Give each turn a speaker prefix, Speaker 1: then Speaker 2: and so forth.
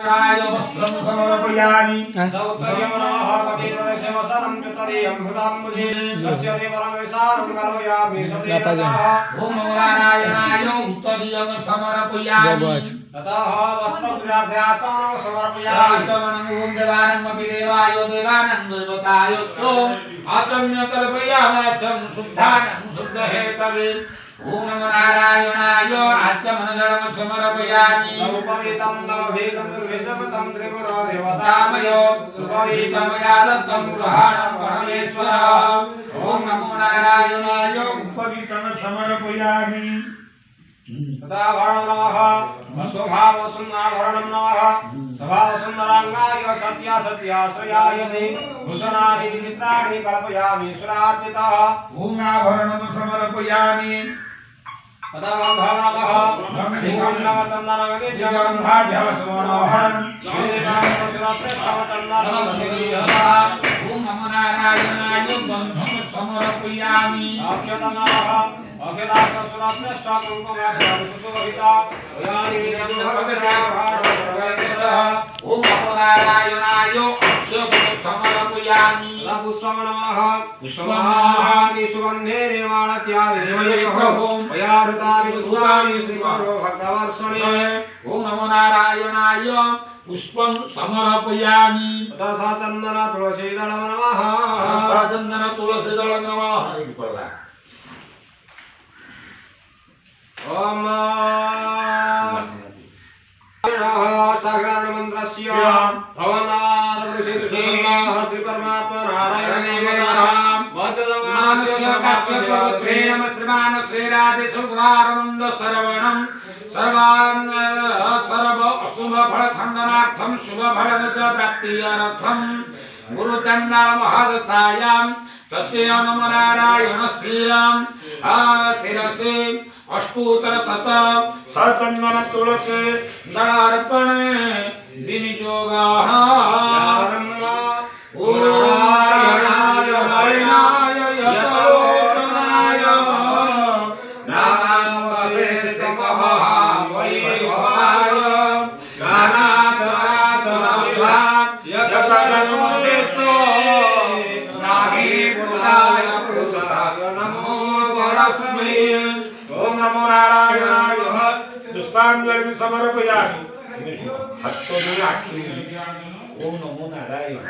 Speaker 1: राय वस्त्रं समर्पयामि दौतर्यमनः कपिप्रदेशवसनं चतुर्यं हृदाम्बुजे तस्य देवरमेशानं कल्पयामि सदेवतः ओम नारायणाय उत्तरीयं समर्पयामि ततः वस्त्रग्राह्यात्मनं समर्पयामि तमनं ओम देवानमपि देवाय देवानं देवताय आचम्य कल्पयामि शुद्धानं शुद्धहेतवे ओम नमो नारायणाय आत्मनगणं समर्पयामि उपवितं नवभेदं दुर्भेदं त्रिपुरा देवतामय उपवितं यादत्तं ग्रहाणं परमेश्वर ओम नमो नारायणाय उपवितं समर्पयामि तथा भरणं नमः स्वभावसुन्नाभरणं नमः स्वभावसुन्दराङ्गाय सत्यासत्याश्रयाय ते भूषणानि विचित्राणि कल्पयामि सुरार्चितः ओम आभरणं समर्पयामि तथा गन्धर्वः ओम नमो नारायणाय गन्धं समर्पयामि अक्षतमः अखिलासुरश्रेष्ठ कुङ्कुमाभरणं सुशोभिता ओम नमो नारायणाय अक्षतं समर्पयामि पुष्पं नमः पुष्पमाहानि सुगन्धे निर्माणत्यादिदेवयोः पुष्पाणि श्रीमन्तो भक्तवर्षणे ओम नमो नारायणाय पुष्पं समर्पयामि तथा चन्दन तुलसीदल नमः चन्दन तुलसीदल नमः ओम मंत्रस्य श्री परमात्मा नारायण श्रीमान श्रीराधे सुकुमारनंद श्रवणं सर्वान् सर्व अशुभ फल खंडनार्थं शुभ फल प्राप्त्यर्थं गुरुचंडाल महादशायां तस्य नमो नारायणस्य शिरसे अष्टोत्तर शत सचंदन तुलसी दलार्पणे विनियोगः ओम नमो नारायणाय पुष्पांजलि समर्पयामि ओम नमो नारायण।